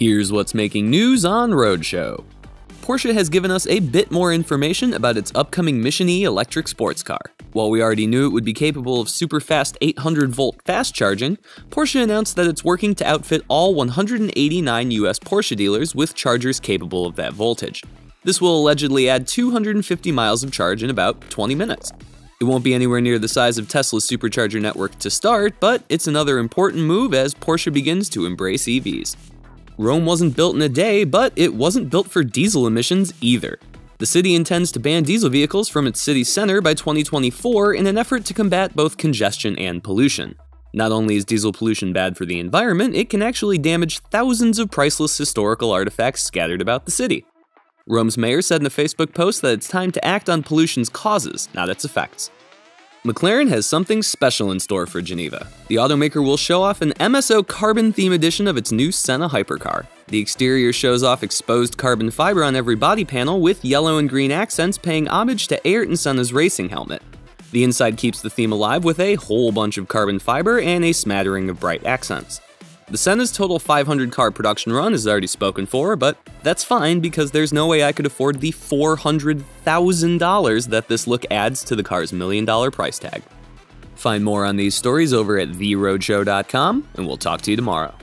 Here's what's making news on Roadshow. Porsche has given us a bit more information about its upcoming Mission E electric sports car. While we already knew it would be capable of super fast 800-volt fast charging, Porsche announced that it's working to outfit all 189 US Porsche dealers with chargers capable of that voltage. This will allegedly add 250 miles of charge in about 20 minutes. It won't be anywhere near the size of Tesla's supercharger network to start, but it's another important move as Porsche begins to embrace EVs. Rome wasn't built in a day, but it wasn't built for diesel emissions either. The city intends to ban diesel vehicles from its city center by 2024 in an effort to combat both congestion and pollution. Not only is diesel pollution bad for the environment, it can actually damage thousands of priceless historical artifacts scattered about the city. Rome's mayor said in a Facebook post that it's time to act on pollution's causes, not its effects. McLaren has something special in store for Geneva. The automaker will show off an MSO carbon theme edition of its new Senna hypercar. The exterior shows off exposed carbon fiber on every body panel with yellow and green accents paying homage to Ayrton Senna's racing helmet. The inside keeps the theme alive with a whole bunch of carbon fiber and a smattering of bright accents. The Senna's total 500-car production run is already spoken for, but that's fine because there's no way I could afford the $400,000 that this look adds to the car's $1 million price tag. Find more on these stories over at theroadshow.com, and we'll talk to you tomorrow.